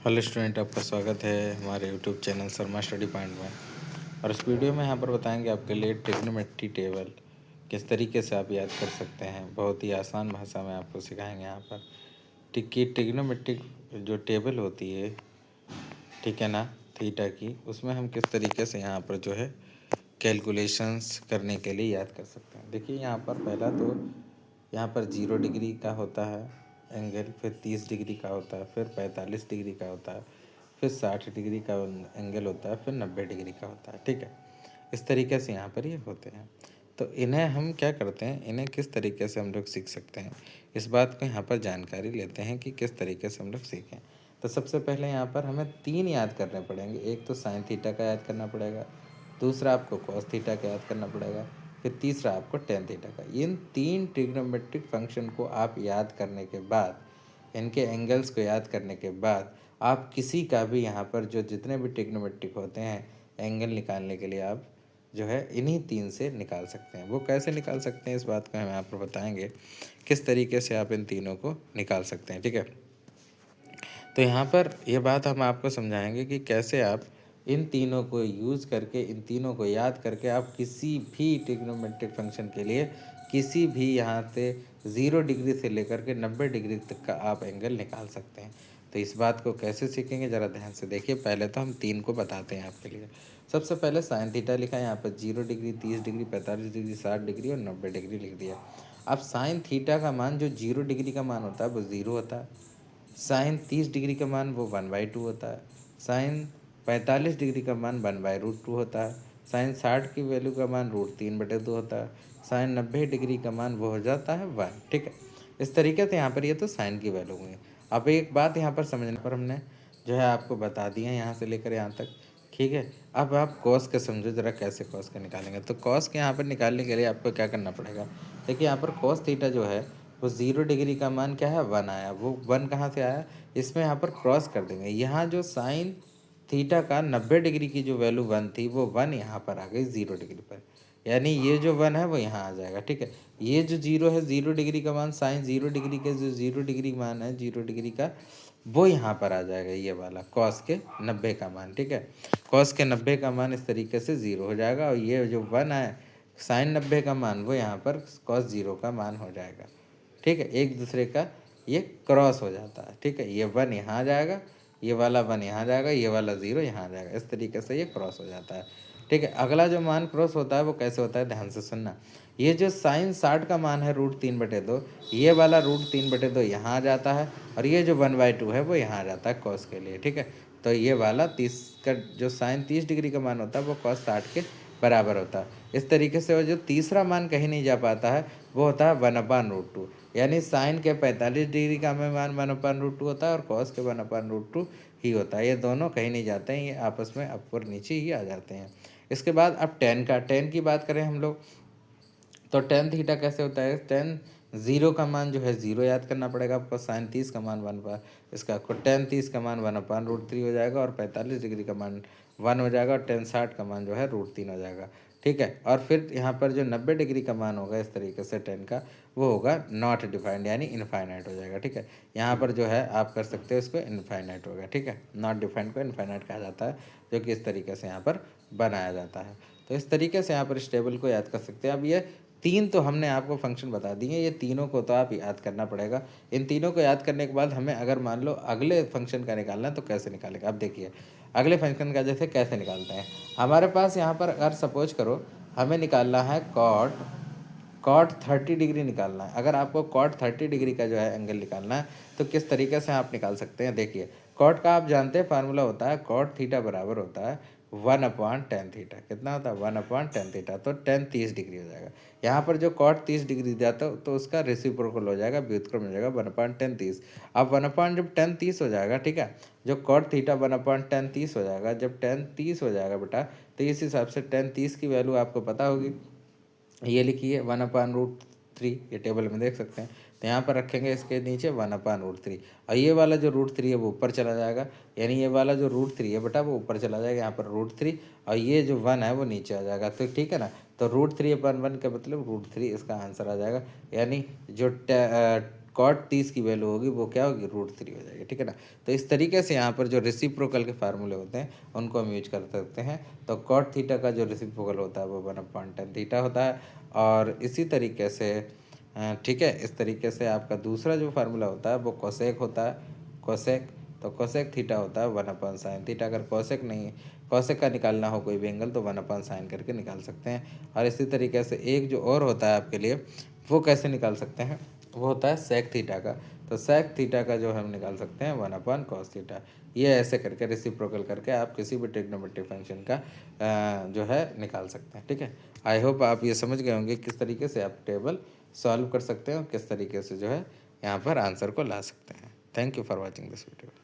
Hello student, आपका स्वागत है हमारे YouTube channel Sharma study point में। और इस वीडियो में यहाँ पर बताएंगे आपके लिए ट्रिग्नोमेट्री टेबल किस तरीके से आप याद कर सकते हैं। बहुत ही आसान भाषा में आपको सिखाएंगे यहाँ पर कि ट्रिग्नोमेट्रिक जो टेबल होती है, ठीक है ना, थीटा की, उसमें हम किस तरीके से यहाँ पर जो है कैलकुलेशंस करने के लिए याद कर सकते हैं। देखिए यहाँ पर पहला तो यहाँ पर 0 डिग्री का होता है एंगल, फिर 30 डिग्री का होता है, फिर 45 डिग्री का होता है, फिर 60 डिग्री का एंगल होता है, फिर 90 डिग्री का होता है। ठीक है, इस तरीके से यहाँ पर ये होते हैं। तो इन्हें हम क्या करते हैं, इन्हें किस तरीके से हम लोग सीख सकते हैं, इस बात को यहाँ पर जानकारी लेते हैं कि किस तरीके से हम लोग सीखें। तो सबसे पहले यहाँ पर हमें 3 याद करने पड़ेंगे। एक तो साइन थीटा का याद करना पड़ेगा, दूसरा आपको कॉस थीटा का याद करना पड़ेगा, फिर तीसरा आपको टेन थीटा का। इन 3 ट्रिग्नोमेट्रिक फंक्शन को आप याद करने के बाद, इनके एंगल्स को याद करने के बाद, आप किसी का भी यहाँ पर जो जितने भी ट्रिग्नोमेट्रिक होते हैं एंगल निकालने के लिए आप जो है इन्हीं 3 से निकाल सकते हैं। वो कैसे निकाल सकते हैं इस बात को हम आपको बताएंगे, किस तरीके से आप इन तीनों को निकाल सकते हैं। ठीक है, तो यहाँ पर ये बात हम आपको समझाएंगे कि कैसे आप इन तीनों को यूज़ करके, इन तीनों को याद करके आप किसी भी ट्रिग्नोमेट्रिक फंक्शन के लिए किसी भी यहाँ से 0 डिग्री से लेकर के 90 डिग्री तक का आप एंगल निकाल सकते हैं। तो इस बात को कैसे सीखेंगे ज़रा ध्यान से देखिए। पहले तो हम 3 को बताते हैं आपके लिए। सबसे पहले साइन थीटा लिखा है यहाँ पर 0 डिग्री, 30 डिग्री, 45 डिग्री, 60 डिग्री और 90 डिग्री लिख दिया। अब साइन थीटा का मान जो 0 डिग्री का मान होता है वो 0 होता है, साइन 30 डिग्री का मान वो 1/2 होता है, साइन 45 डिग्री का मान 1/√2 होता है, साइन 60 की वैल्यू का मान √3/2 होता है, साइन 90 डिग्री का मान वो हो जाता है 1। ठीक है, इस तरीके से यहाँ पर ये तो साइन की वैल्यू हुई। अब एक बात यहाँ पर समझने पर हमने जो है आपको बता दिया यहाँ से लेकर यहाँ तक। ठीक है, अब आप कॉस के समझो ज़रा कैसे कॉस का निकालेंगे। तो कॉस के यहाँ पर निकालने के लिए आपको क्या करना पड़ेगा, देखिए यहाँ पर कॉस थीटा जो है वो 0 डिग्री का मान क्या है 1 आया। वो 1 कहाँ से आया, इसमें यहाँ पर क्रॉस कर देंगे। यहाँ जो साइन थीटा का 90 डिग्री की जो वैल्यू 1 थी वो 1 यहाँ पर आ गई 0 डिग्री पर, यानी ये जो 1 है वो यहाँ आ जाएगा। ठीक है, ये जो 0 है 0 डिग्री का मान, साइन 0 डिग्री के जो 0 डिग्री मान है 0 डिग्री का, वो यहाँ पर आ जाएगा, ये वाला कॉस के 90 का मान। ठीक है, कॉस के 90 का मान इस तरीके से 0 हो जाएगा, और ये जो 1 है साइन 90 का मान वो यहाँ पर कॉस 0 का मान हो जाएगा। ठीक है, एक दूसरे का ये क्रॉस हो जाता है। ठीक है, ये 1 यहाँ आ जाएगा, ये वाला 1 यहाँ आ जाएगा, ये वाला 0 यहाँ आ जाएगा, इस तरीके से ये क्रॉस हो जाता है। ठीक है, अगला जो मान क्रॉस होता है वो कैसे होता है, ध्यान से सुनना। ये जो साइन 60 का मान है √3/2, ये वाला √3/2 यहाँ आ जाता है, और ये जो 1/2 है वो यहाँ आ जाता है कॉस के लिए। ठीक है, तो ये वाला 30 का जो साइन 30 डिग्री का मान होता है वो कॉस 60 के बराबर होता है। इस तरीके से वो जो तीसरा मान कहीं नहीं जा पाता है वो होता है 1/√2, यानी साइन के 45 डिग्री का मान 1/√2 होता है और कॉस के 1/√2 ही होता है। ये दोनों कहीं नहीं जाते हैं, ये आपस में ऊपर नीचे ही आ जाते हैं। इसके बाद अब टेन की बात करें हम लोग, तो टेन थीटा कैसे होता है, टेन 0 का मान जो है 0 याद करना पड़ेगा आपको, साइन 30 का मान 1 पर, इसका आपको टेन 30 का मान 1/√3 हो जाएगा, और 45 डिग्री का मान 1 हो जाएगा, और टेन 60 का मान जो है √3 हो जाएगा। ठीक है, और फिर यहाँ पर जो 90 डिग्री का मान होगा इस तरीके से टेन का, वो होगा नॉट डिफाइंड, यानी इनफाइनाइट हो जाएगा। ठीक है, यहाँ पर जो है आप कर सकते हो इसको इनफाइनाइट होगा। ठीक है, नॉट डिफाइंड को इनफाइनाइट कहा जाता है, जो कि इस तरीके से यहाँ पर बनाया जाता है। तो इस तरीके से यहाँ पर इस टेबल को याद कर सकते हैं। अब ये 3 तो हमने आपको फंक्शन बता दिए, ये तीनों को तो आप याद करना पड़ेगा। इन तीनों को याद करने के बाद हमें अगर मान लो अगले फंक्शन का निकालना है तो कैसे निकालेंगे। अब देखिए अगले फंक्शन का जैसे कैसे निकालते हैं। हमारे पास यहाँ पर अगर सपोज करो हमें निकालना है कॉट 30 डिग्री निकालना है। अगर आपको कॉट 30 डिग्री का जो है एंगल निकालना है तो किस तरीके से आप निकाल सकते हैं। देखिए कॉट का आप जानते हैं फार्मूला होता है, कॉट थीटा बराबर होता है 1/tan थीटा। कितना होता है 1/tan थीटा, तो tan 30 डिग्री हो जाएगा। यहाँ पर जो कॉट 30 डिग्री दिया था तो उसका रेसिप्रोकल हो जाएगा, व्युत्क्रम हो जाएगा 1/tan 30। अब 1/tan जब tan 30 हो जाएगा, ठीक है, जो कॉट थीटा 1/tan 30 हो जाएगा, जब tan 30 हो जाएगा बेटा, तो इस हिसाब से tan 30 की वैल्यू आपको पता होगी, ये लिखिए 1/√3, ये टेबल में देख सकते हैं। तो यहाँ पर रखेंगे इसके नीचे 1/√3, और ये वाला जो √3 है वो ऊपर चला जाएगा, यानी ये वाला जो √3 है बेटा वो ऊपर चला जाएगा, यहाँ पर √3, और ये जो 1 है वो नीचे आ जाएगा। तो ठीक है ना, तो √3/1 का मतलब √3 इसका आंसर आ जाएगा, यानी जो कॉट 30 की वैल्यू होगी वो क्या होगी, √3 हो जाएगी, ठीक है ना। तो इस तरीके से यहाँ पर जो रेसिप्रोकल के फार्मूले होते हैं उनको हम यूज कर सकते हैं। तो कॉट थीटा का जो रेसिप्रोकल होता है वो 1/tan थीटा होता है। और इसी तरीके से ठीक है, इस तरीके से आपका दूसरा जो फार्मूला होता है वो कोसेक होता है, कोसेक। तो कोसेक थीटा होता है 1/sin थीटा। अगर कोसेक नहीं, कोसेक का निकालना हो कोई भी एंगल तो 1/sin करके निकाल सकते हैं। और इसी तरीके से एक जो और होता है आपके लिए, वो कैसे निकाल सकते हैं, वो होता है सेक थीटा का। तो सेक थीटा का जो हम निकाल सकते हैं 1/cos थीटा। ये ऐसे करके रेसिप्रोकल करके आप किसी भी ट्रिग्नोमेट्रिक फंक्शन का जो है निकाल सकते हैं, ठीक है। आई होप आप ये समझ गए होंगे किस तरीके से आप टेबल सॉल्व कर सकते हैं और किस तरीके से जो है यहाँ पर आंसर को ला सकते हैं। Thank you for watching this video.